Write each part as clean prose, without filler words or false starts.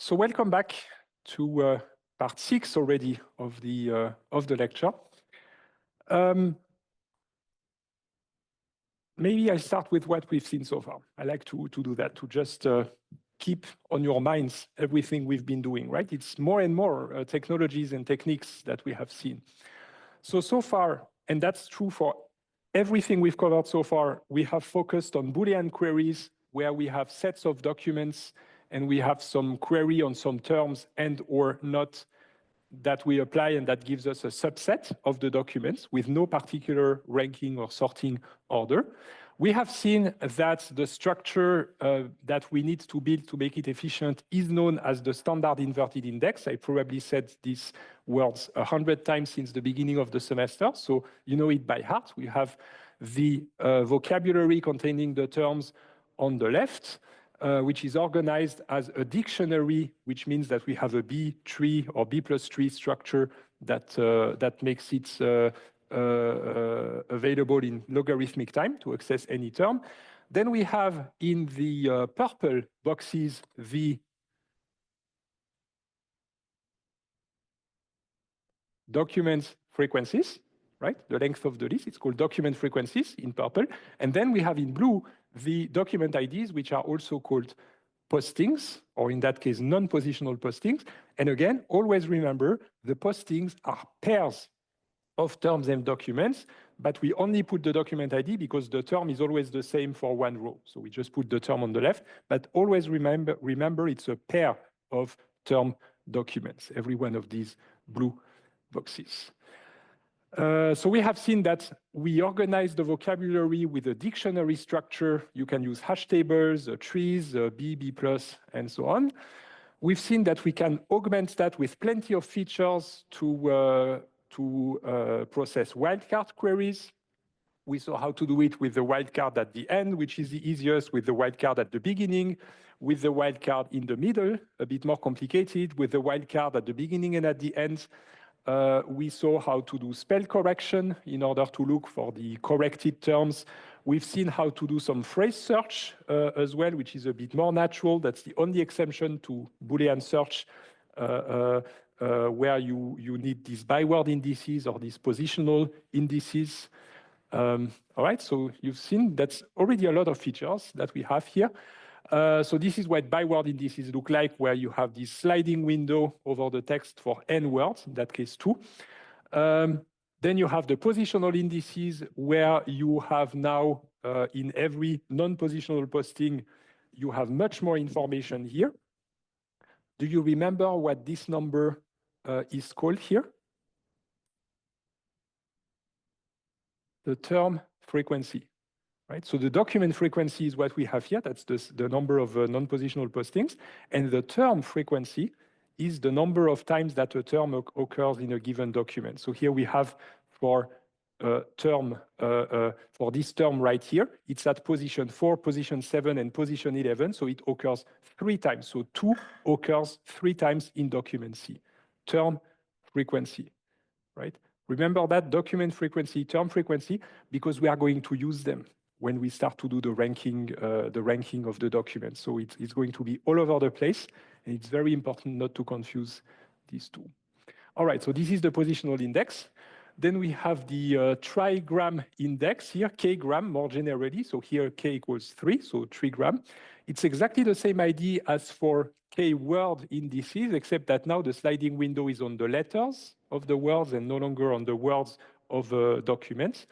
So welcome back to part 6 already of the lecture. Maybe I start with what we've seen so far. I like to do that, to just keep on your minds everything we've been doing, right? It's more and more technologies and techniques that we have seen. So far, and that's true for everything we've covered so far, we have focused on Boolean queries where we have sets of documents and we have some query on some terms and or not that we apply, and that gives us a subset of the documents with no particular ranking or sorting order. We have seen that the structure that we need to build to make it efficient is known as the standard inverted index. I probably said these words 100 times since the beginning of the semester, so you know it by heart. We have the vocabulary containing the terms on the left, which is organized as a dictionary, which means that we have a B tree or B plus tree structure that makes it available in logarithmic time to access any term. Then we have in the purple boxes the document frequencies, right? The length of the list, it's called document frequencies in purple. And then we have in blue the document IDs, which are also called postings, or in that case, non-positional postings. And again, always remember, the postings are pairs of terms and documents, but we only put the document ID because the term is always the same for one row. So we just put the term on the left, but always remember it's a pair of term documents, every one of these blue boxes. So we have seen that we organize the vocabulary with a dictionary structure. You can use hash tables, trees, B, B+, and so on. We've seen that we can augment that with plenty of features to process wildcard queries. We saw how to do it with the wildcard at the end, which is the easiest, with the wildcard at the beginning, with the wildcard in the middle, a bit more complicated, with the wildcard at the beginning and at the end. We saw how to do spell correction in order to look for the corrected terms. We've seen how to do some phrase search as well, which is a bit more natural. That's the only exception to Boolean search, where you need these byword indices or these positional indices. All right, so you've seen that's already a lot of features that we have here. So this is what byword indices look like, where you have this sliding window over the text for n words, in that case 2. Then you have the positional indices, where you have now, in every non-positional posting, you have much more information here. Do you remember what this number is called here? The term frequency. Right? So the document frequency is what we have here. That's the number of non-positional postings. And the term frequency is the number of times that a term occurs in a given document. So here we have for for this term right here, it's at position 4, position 7, and position 11. So it occurs 3 times. So 2 occurs 3 times in document C. Term frequency, right? Remember that document frequency, term frequency, because we are going to use them when we start to do the ranking of the document. So it's going to be all over the place, and it's very important not to confuse these two. All right, so this is the positional index. Then we have the trigram index here, kgram more generally. So here k equals 3, so trigram. It's exactly the same idea as for k word indices, except that now the sliding window is on the letters of the words and no longer on the words of documents.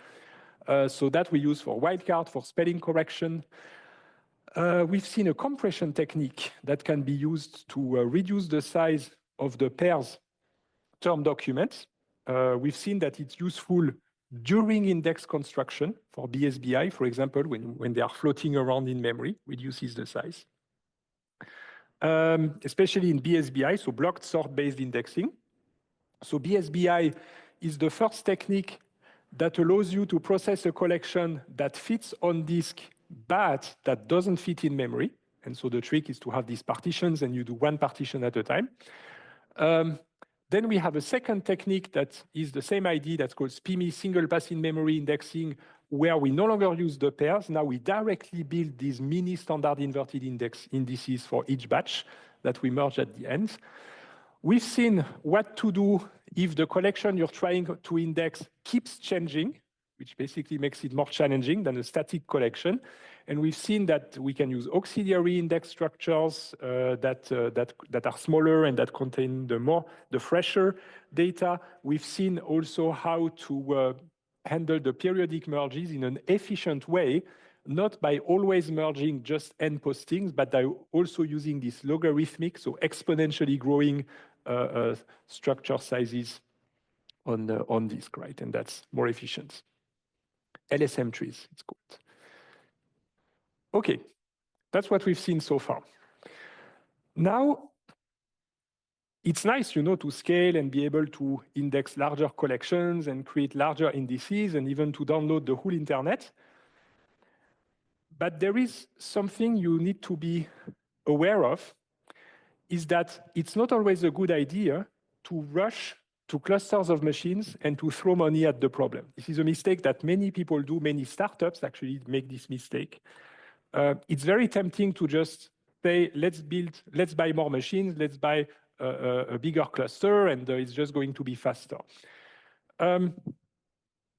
So that we use for wildcard, for spelling correction. We've seen a compression technique that can be used to reduce the size of the pairs term documents. We've seen that it's useful during index construction for BSBI, for example, when they are floating around in memory, reduces the size. Especially in BSBI, so blocked sort-based indexing. So BSBI is the first technique that allows you to process a collection that fits on disk, but that doesn't fit in memory. And so the trick is to have these partitions, and you do one partition at a time. Then we have a second technique that is the same idea, that's called SPIMI, single pass in memory indexing, where we no longer use the pairs. Now we directly build these mini standard inverted indices for each batch. that we merge at the end. We've seen what to do if the collection you're trying to index keeps changing, which basically makes it more challenging than a static collection. And we've seen that we can use auxiliary index structures that are smaller and that contain the fresher data. We've seen also how to handle the periodic merges in an efficient way, not by always merging just n postings, but by also using this logarithmic, so exponentially growing structure sizes on disk, right? And that's more efficient. LSM trees, it's called. Okay, that's what we've seen so far. Now, it's nice, to scale and be able to index larger collections and create larger indices and even to download the whole internet. But there is something you need to be aware of, is that it's not always a good idea to rush to clusters of machines and to throw money at the problem. This is a mistake that many people do. Many startups actually make this mistake. It's very tempting to just say, let's buy more machines, let's buy a bigger cluster, and it's just going to be faster.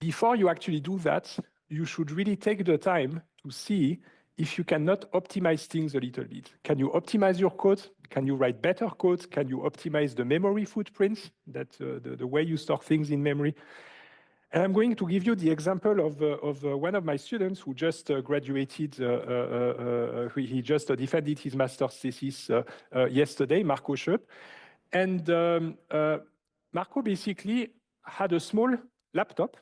Before you actually do that, you should really take the time to see if you cannot optimize things a little bit. Can you optimize your code? Can you write better code? Can you optimize the memory footprints, the way you store things in memory? And I'm going to give you the example of one of my students who just graduated. He just defended his master's thesis yesterday, Marco Schöp. And Marco basically had a small laptop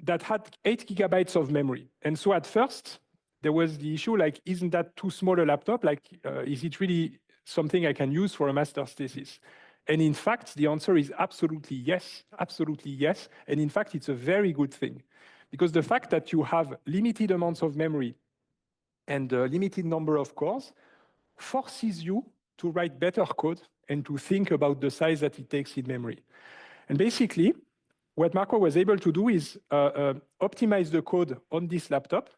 that had 8 gigabytes of memory. And so at first, there was the issue, like, isn't that too small a laptop? Like, is it really something I can use for a master's thesis? And in fact, the answer is absolutely yes, absolutely yes. And in fact, it's a very good thing, because the fact that you have limited amounts of memory and a limited number of cores forces you to write better code and to think about the size that it takes in memory. And basically, what Marco was able to do is optimize the code on this laptop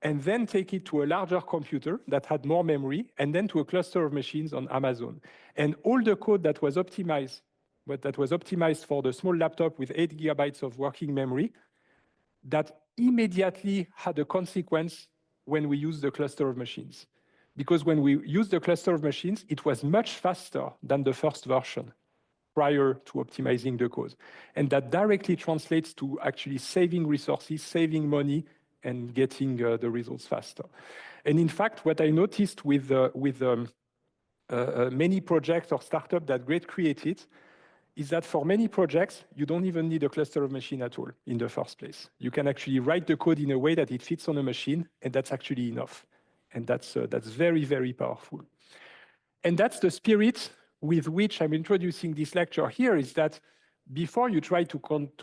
and then take it to a larger computer that had more memory, and then to a cluster of machines on Amazon. And all the code that was optimized, for the small laptop with 8 gigabytes of working memory, that immediately had a consequence when we used the cluster of machines. Because when we used the cluster of machines, it was much faster than the first version prior to optimizing the code. And that directly translates to actually saving resources, saving money, and getting the results faster. And in fact, what I noticed with many projects or startups that Great created is that for many projects, you don't even need a cluster of machines at all in the first place. You can actually write the code in a way that it fits on a machine, and that's actually enough. And that's very, very powerful. And that's the spirit with which I'm introducing this lecture here, is that before you try to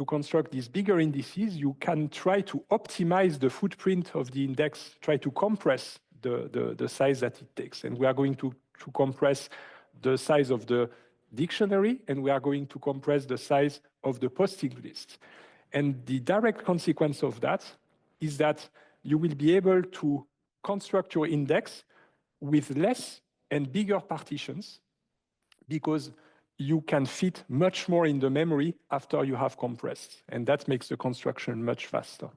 construct these bigger indices, you can try to optimize the footprint of the index, try to compress the size that it takes. And we are going to compress the size of the dictionary, and we are going to compress the size of the posting list. And the direct consequence of that is that you will be able to construct your index with less and bigger partitions, because you can fit much more in the memory after you have compressed. And that makes the construction much faster.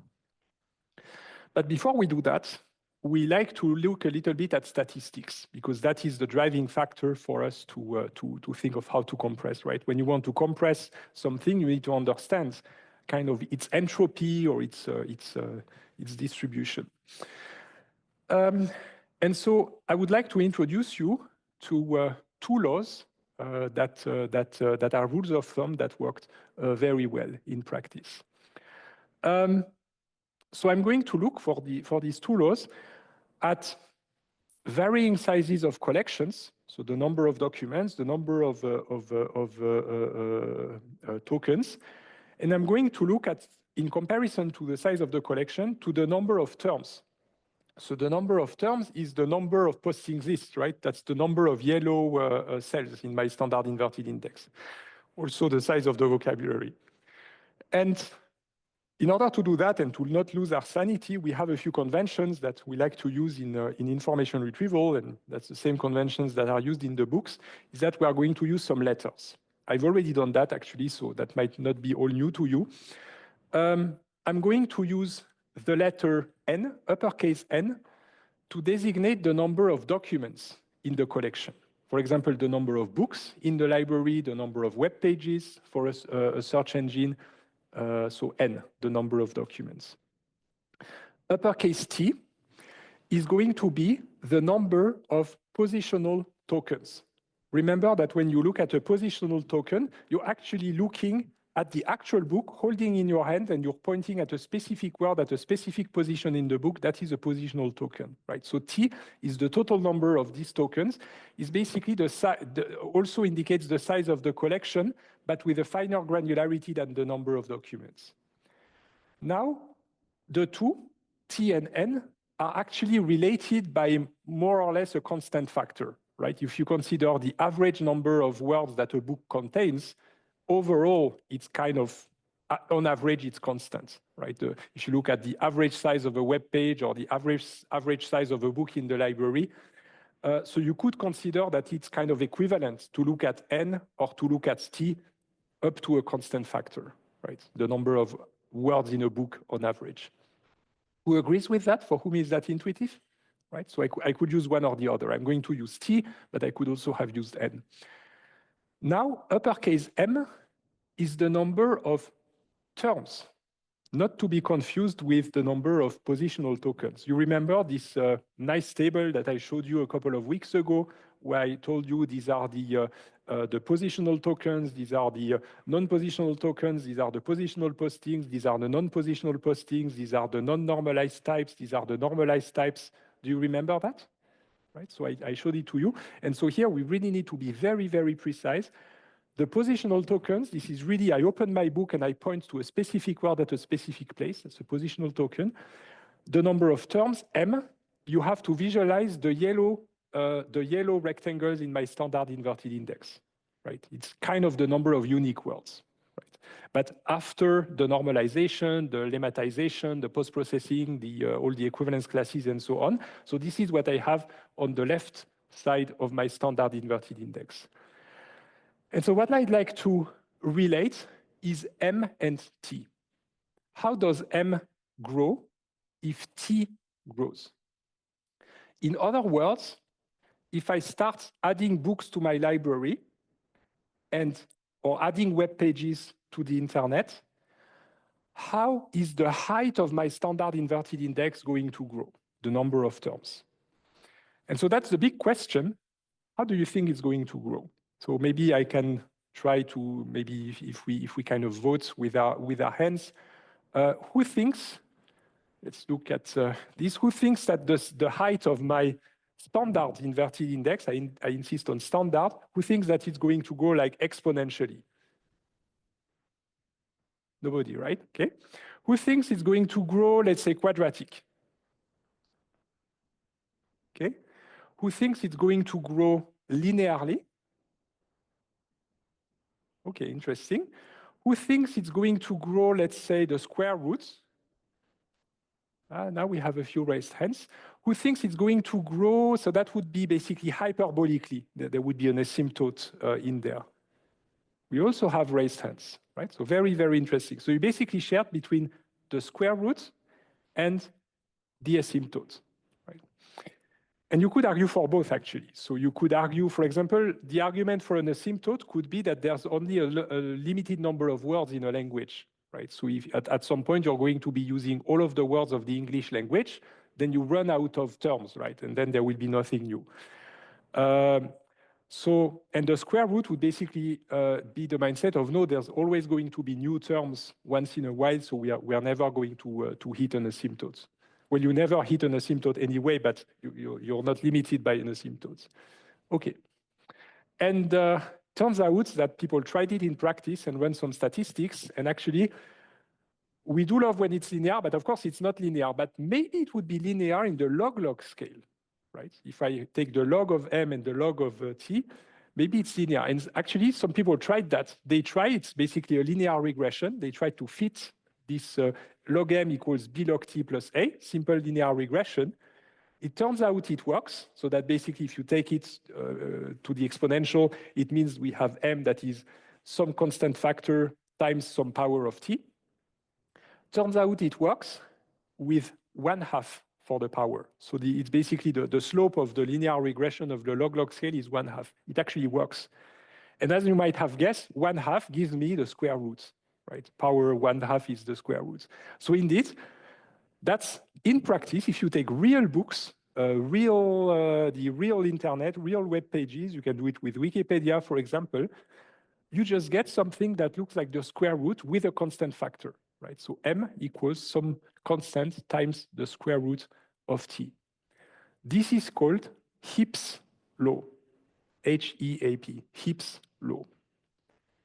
But before we do that, we like to look a little bit at statistics, because that is the driving factor for us to think of how to compress, right? When you want to compress something, you need to understand kind of its entropy or its distribution. And so I would like to introduce you to two laws that are rules of thumb that worked very well in practice. So I'm going to look for these two laws at varying sizes of collections, so the number of documents, the number of tokens, and I'm going to look at, in comparison to the size of the collection, to the number of terms. So the number of terms is the number of posting lists, right? That's the number of yellow cells in my standard inverted index. Also the size of the vocabulary. And In order to do that and to not lose our sanity, we have a few conventions that we like to use in information retrieval, and that's the same conventions that are used in the books, is that we are going to use some letters. I've already done that actually, so that might not be all new to you. I'm going to use the letter N, uppercase N, to designate the number of documents in the collection. For example, the number of books in the library, the number of web pages for a search engine, so N, the number of documents. Uppercase T is going to be the number of positional tokens. Remember that when you look at a positional token, you're actually looking at the actual book, holding in your hand, and you're pointing at a specific word at a specific position in the book. That is a positional token, right? So T is the total number of these tokens. Is basically also indicates the size of the collection, but with a finer granularity than the number of documents. Now, the two, T and N, are actually related by more or less a constant factor, right? If you consider the average number of words that a book contains, overall, it's kind of, on average, it's constant, right? If you look at the average size of a web page or the average size of a book in the library, so you could consider that it's kind of equivalent to look at N or to look at T up to a constant factor, right? The number of words in a book on average. Who agrees with that? For whom is that intuitive? Right? So I could use one or the other. I'm going to use T, but I could also have used N. Now, uppercase M is the number of terms, not to be confused with the number of positional tokens. You remember this nice table that I showed you a couple of weeks ago, where I told you these are the positional tokens, these are the non-positional tokens, these are the positional postings, these are the non-positional postings, these are the non-normalized types, these are the normalized types. Do you remember that? Right? So I showed it to you. And so here we really need to be very, very precise. The positional tokens, this is really, I open my book and I point to a specific word at a specific place. That's a positional token. The number of terms, M, you have to visualize the yellow rectangles in my standard inverted index, right? It's kind of the number of unique words, right? But after the normalization, the lemmatization, the post-processing, all the equivalence classes and so on. So this is what I have on the left side of my standard inverted index. And so what I'd like to relate is M and T. How does M grow if T grows? In other words, if I start adding books to my library or adding web pages to the internet, how is the height of my standard inverted index going to grow, the number of terms? And so that's the big question. How do you think it's going to grow? So maybe I can try to, maybe if we kind of vote with our hands, who thinks, let's look at this, who thinks that the height of my standard inverted index, I insist on standard, who thinks that it's going to grow like exponentially? Nobody, right? Okay. Who thinks it's going to grow, let's say, quadratic? Okay. Who thinks it's going to grow linearly? Okay, interesting. Who thinks it's going to grow, let's say, the square roots? Now we have a few raised hands. Who thinks it's going to grow? So that would be basically hyperbolically. There would be an asymptote in there. We also have raised hands, right? So very, very interesting. So you basically shared between the square root and the asymptote, right? And you could argue for both, actually. So you could argue, for example, the argument for an asymptote could be that there's only a limited number of words in a language, right? So if at some point you're going to be using all of the words of the English language, then you run out of terms, right? And then there will be nothing new. And the square root would basically be the mindset of, no, there's always going to be new terms once in a while, so we are never going to hit an asymptote. Well, you never hit an asymptote anyway, but you're not limited by an asymptote. Okay. And turns out that people tried it in practice and ran some statistics, and actually, we do love when it's linear, but of course it's not linear, but maybe it would be linear in the log-log scale, right? If I take the log of M and the log of T, maybe it's linear. And actually, some people tried that. They tried, it's basically a linear regression. They tried to fit this log m equals b log t plus a, simple linear regression. It turns out it works, so that basically if you take it to the exponential, it means we have m that is some constant factor times some power of t. Turns out it works with 1/2 for the power. So it's basically the slope of the linear regression of the log-log scale is 1/2. It actually works. And as you might have guessed, 1/2 gives me the square roots, right? Power 1/2 is the square roots. So indeed, that's in practice, if you take real books, the real internet, real web pages, you can do it with Wikipedia, for example, you just get something that looks like the square root with a constant factor, right? So m equals some constant times the square root of t. This is called Heaps law, H-E-A-P, Heaps law.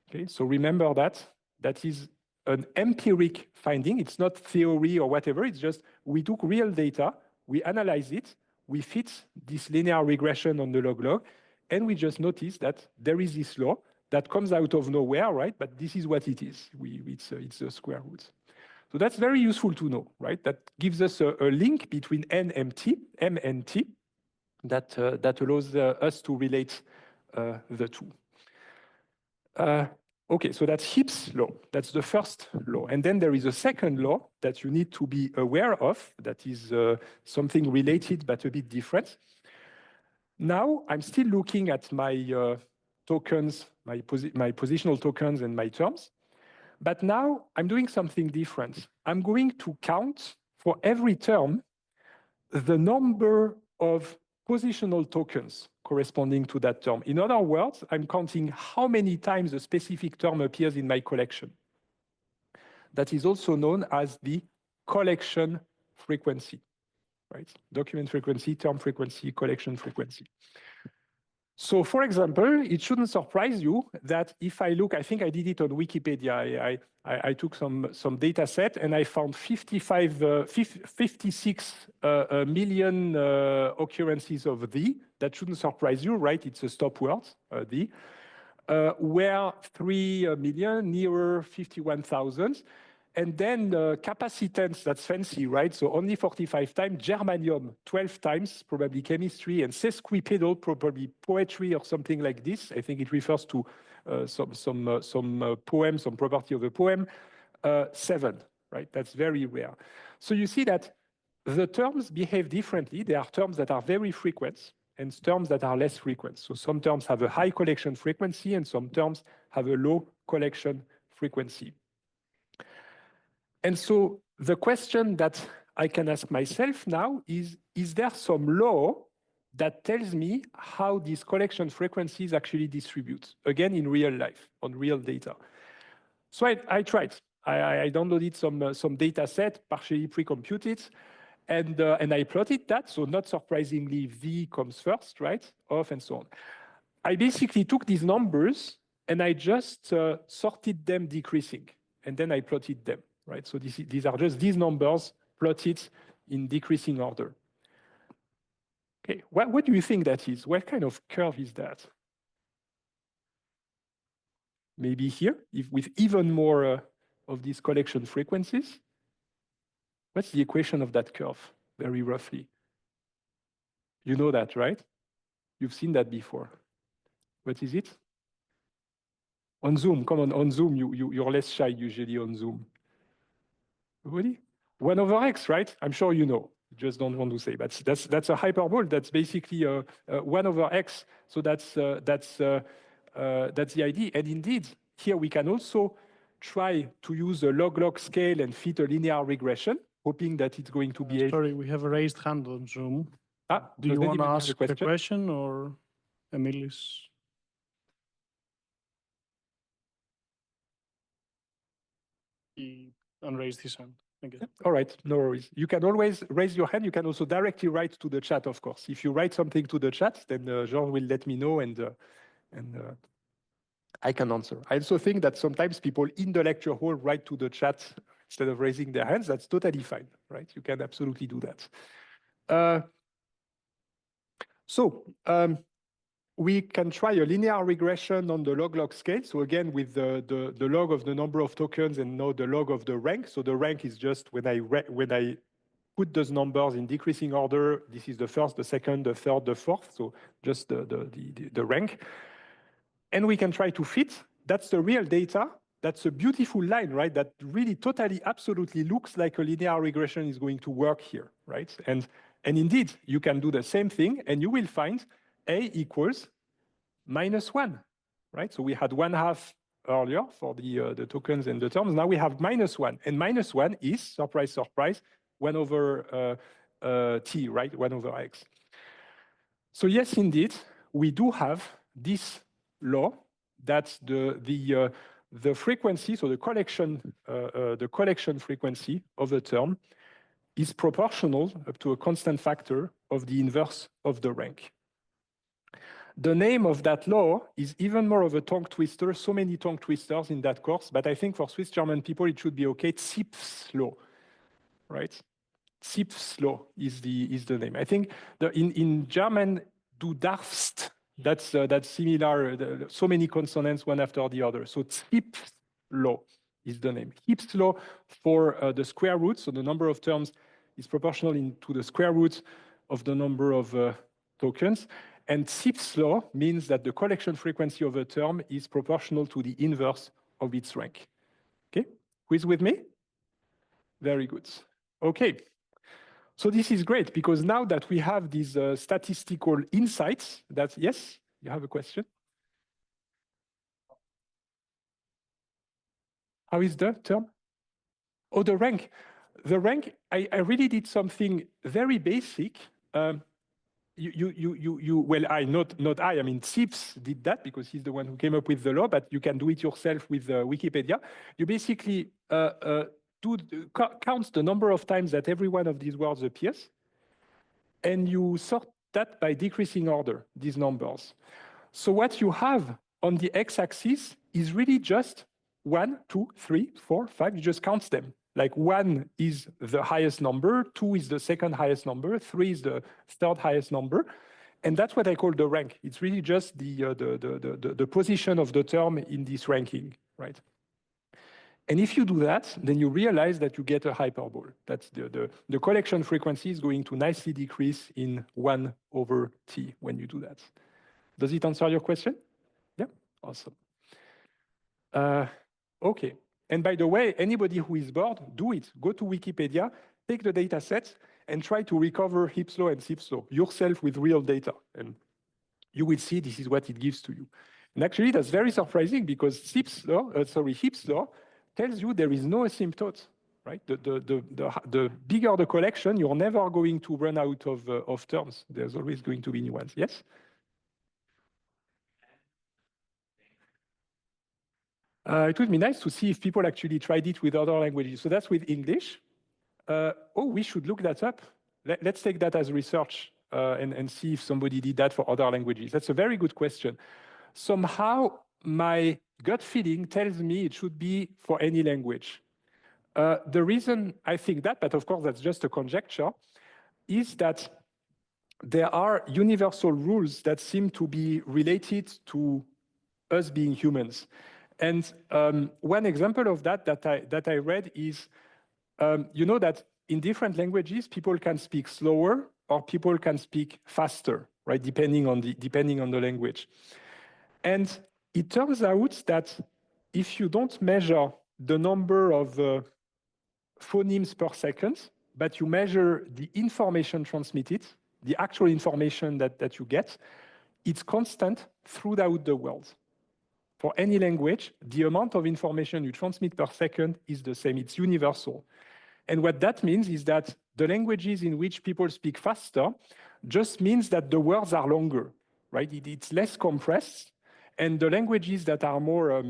Okay, so remember that. That is an empiric finding. It's not theory or whatever. It's just we took real data, we analyze it, we fit this linear regression on the log-log, and we just notice that there is this law that comes out of nowhere, right? But this is what it is. It's a square root. So that's very useful to know, right? That gives us a link between n and t, m and t, that allows us to relate the two. Okay, so that's Heaps' law. That's the first law. And then there is a second law that you need to be aware of, that is something related but a bit different. Now, I'm still looking at my tokens, my positional tokens and my terms. But now I'm doing something different. I'm going to count for every term the number of positional tokens corresponding to that term. In other words, I'm counting how many times a specific term appears in my collection. That is also known as the collection frequency, right? Document frequency, term frequency, collection frequency. So for example, it shouldn't surprise you that if I look, I think I did it on Wikipedia. I took some data set and I found 56 million occurrences of the. That shouldn't surprise you, right? It's a stop word, the. Where 3 million, nearer 51,000. And then capacitance, that's fancy, right? So only 45 times, germanium 12 times, probably chemistry, and sesquipedal, probably poetry or something like this. I think it refers to some poem, some property of a poem. 7, right? That's very rare. So you see that the terms behave differently. There are terms that are very frequent and terms that are less frequent. So some terms have a high collection frequency and some terms have a low collection frequency. And so the question that I can ask myself now is there some law that tells me how these collection frequencies actually distribute, again, in real life, on real data? So I tried. I downloaded some data set, partially pre-computed, and I plotted that. So not surprisingly, V comes first, right? Off and so on. I basically took these numbers and I just sorted them decreasing, and then I plotted them. Right? So these are just these numbers plotted in decreasing order. Okay, what do you think that is? What kind of curve is that? Maybe here, with even more of these collection frequencies. What's the equation of that curve, very roughly? You know that, right? You've seen that before. What is it? On Zoom, come on Zoom, you're less shy usually on Zoom. Everybody? 1 over x, right? I'm sure you know. You just don't want to say. But that's a hyperbole. That's basically 1 over x. So that's the idea. And indeed, here we can also try to use a log-log scale and fit a linear regression, hoping that it's going to be. Sorry, we have a raised hand on Zoom. Do you want to ask the question or Emilis? He unraised his hand. All right, no worries. You can always raise your hand. You can also directly write to the chat, of course. If you write something to the chat, then Jean will let me know and I can answer. I also think that sometimes people in the lecture hall write to the chat instead of raising their hands. That's totally fine, right? You can absolutely do that. we can try a linear regression on the log-log scale. So again, with the log of the number of tokens and now the log of the rank. So the rank is just when I put those numbers in decreasing order. This is the first, the second, the third, the fourth. So just the rank. And we can try to fit. That's the real data. That's a beautiful line, right? That really totally, absolutely looks like a linear regression is going to work here, right? And indeed, you can do the same thing, and you will find A equals -1, right? So we had 1/2 earlier for the tokens and the terms. Now we have -1, and -1 is, surprise, surprise, 1 over t, right? 1 over x. So yes, indeed, we do have this law that the frequency, so the collection frequency of a term is proportional up to a constant factor of the inverse of the rank. The name of that law is even more of a tongue twister, so many tongue twisters in that course, but I think for Swiss German people, it should be okay. Zipf's law, right? Zipf's law is the name. I think in German, du darfst, that's similar, so many consonants one after the other. So Zipf's law is the name. Heaps law for the square root, so the number of terms is proportional to the square root of the number of tokens. And Zipf's law means that the collection frequency of a term is proportional to the inverse of its rank. Okay, who is with me? Very good. Okay, so this is great because now that we have these statistical insights, yes, you have a question? How is the term? Oh, the rank. The rank, I really did something very basic. Well, I mean, Zipf did that because he's the one who came up with the law, but you can do it yourself with Wikipedia. You basically count the number of times that every one of these words appears, and you sort that by decreasing order, these numbers. So what you have on the x-axis is really just 1, 2, 3, 4, 5, you just count them. Like 1 is the highest number, 2 is the second highest number, 3 is the third highest number. And that's what I call the rank. It's really just the position of the term in this ranking, right? And if you do that, then you realize that you get a hyperbole. That's the collection frequency is going to nicely decrease in 1 over t when you do that. Does it answer your question? Yeah, awesome. Okay. And by the way, anybody who is bored, do it. Go to Wikipedia, take the data sets, and try to recover Heaps law and Zipf's law yourself with real data. And you will see this is what it gives to you. And actually, that's very surprising because Heaps law tells you there is no asymptote, right? The bigger the collection, you're never going to run out of terms. There's always going to be new ones. Yes? It would be nice to see if people actually tried it with other languages. So that's with English. We should look that up. Let's take that as research and see if somebody did that for other languages. That's a very good question. Somehow, my gut feeling tells me it should be for any language. The reason I think that, but of course that's just a conjecture, is that there are universal rules that seem to be related to us being humans. And one example of that I read is, you know that in different languages, people can speak slower or people can speak faster, right? Depending on the language. And it turns out that if you don't measure the number of phonemes per second, but you measure the information transmitted, the actual information that you get, it's constant throughout the world. For any language, the amount of information you transmit per second is the same. It's universal. And what that means is that the languages in which people speak faster just means that the words are longer, right? It's less compressed. And the languages that are more,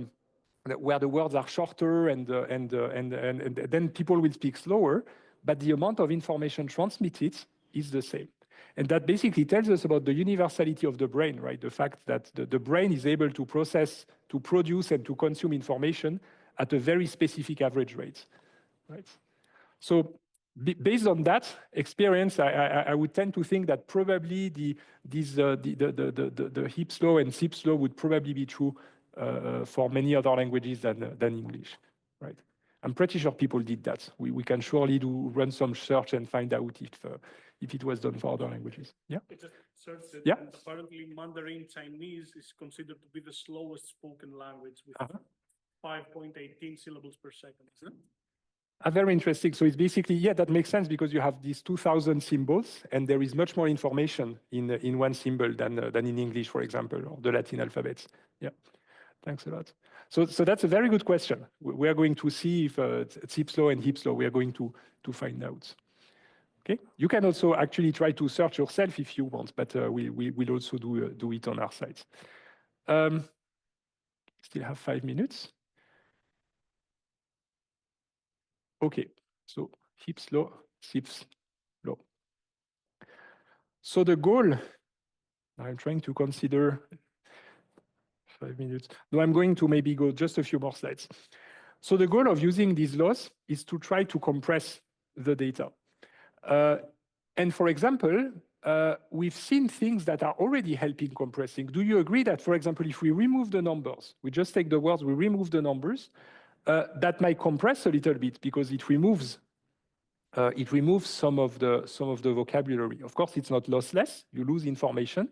where the words are shorter and then people will speak slower, but the amount of information transmitted is the same. And that basically tells us about the universality of the brain, right? The fact that the brain is able to process, to produce, and to consume information at a very specific average rate, right? So based on that experience, I would tend to think that probably the Heaps law and Zipf law would probably be true for many other languages than English, right? I'm pretty sure people did that. We can surely run some search and find out if it was done for other languages. Yeah. It just searched it, yeah. And apparently Mandarin Chinese is considered to be the slowest spoken language with 5.18 syllables per second. Very interesting. So it's basically, yeah, that makes sense because you have these 2,000 symbols, and there is much more information in one symbol than in English, for example, or the Latin alphabets. Yeah, thanks a lot. So that's a very good question. We are going to see if Zipf's law and Heaps law, we are going to find out. Okay, you can also actually try to search yourself if you want, but we'll also do it on our site. Still have 5 minutes. Okay, so Heaps law, Zipf's law. So the goal, I'm trying to consider 5 minutes. No, I'm going to maybe go just a few more slides. So the goal of using these laws is to try to compress the data. And for example, we've seen things that are already helping compressing. Do you agree that, for example, if we remove the numbers, we just take the words, we remove the numbers, that might compress a little bit because it removes some of the vocabulary. Of course, it's not lossless. You lose information.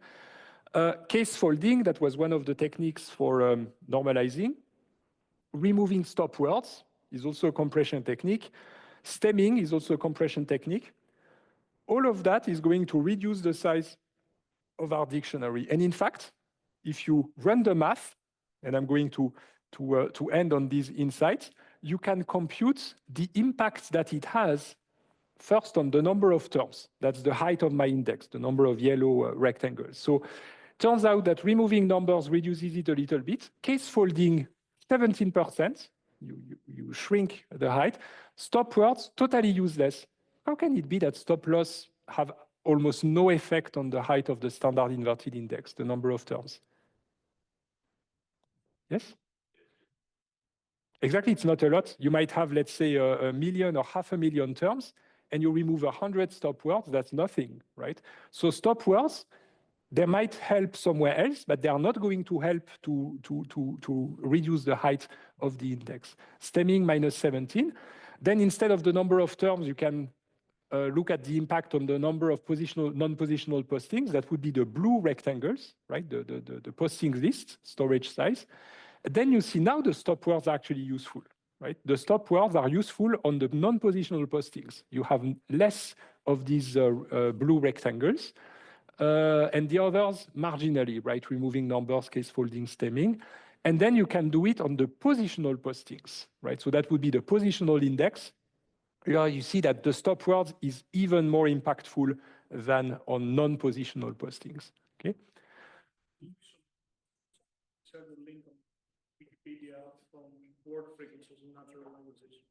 Case folding, that was one of the techniques for normalizing. Removing stop words is also a compression technique. Stemming is also a compression technique. All of that is going to reduce the size of our dictionary. And in fact, if you run the math, and I'm going to end on these insights, you can compute the impact that it has first on the number of terms. That's the height of my index, the number of yellow rectangles. So turns out that removing numbers reduces it a little bit. Case folding, 17%. You shrink the height. Stop words, totally useless. How can it be that stop loss have almost no effect on the height of the standard inverted index, the number of terms? Yes? Exactly, it's not a lot. You might have, let's say, a million or 500,000 terms, and you remove 100 stop words, that's nothing, right? So stop words, they might help somewhere else, but they are not going to help to reduce the height of the index. Stemming, -17. Then instead of the number of terms, you can look at the impact on the number of non-positional postings. That would be the blue rectangles, right? The posting list, storage size. Then you see now the stop words are actually useful, right? The stop words are useful on the non-positional postings. You have less of these blue rectangles. And the others marginally, right? Removing numbers, case folding, stemming. And then you can do it on the positional postings, right? So that would be the positional index. Here you see that the stop words is even more impactful than on non-positional postings, okay? Share the link on Wikipedia from word frequencies in natural languages.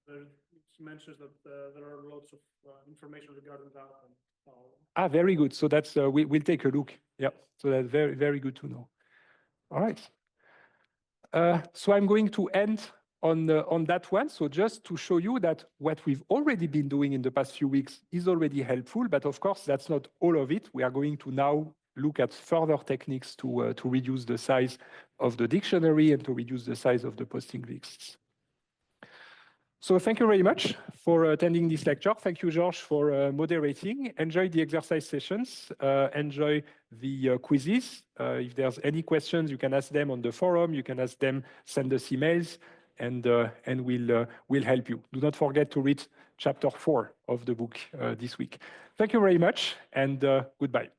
It mentions that there are lots of information regarding that. Very good. So that's we'll take a look. Yeah. So that's very, very good to know. All right. So I'm going to end on that one. So just to show you that what we've already been doing in the past few weeks is already helpful, but of course that's not all of it. We are going to now look at further techniques to reduce the size of the dictionary and to reduce the size of the posting lists. So thank you very much for attending this lecture. Thank you, George, for moderating. Enjoy the exercise sessions. Enjoy the quizzes. If there's any questions, you can ask them on the forum. You can ask them, send us emails, and we'll help you. Do not forget to read chapter 4 of the book this week. Thank you very much, and goodbye.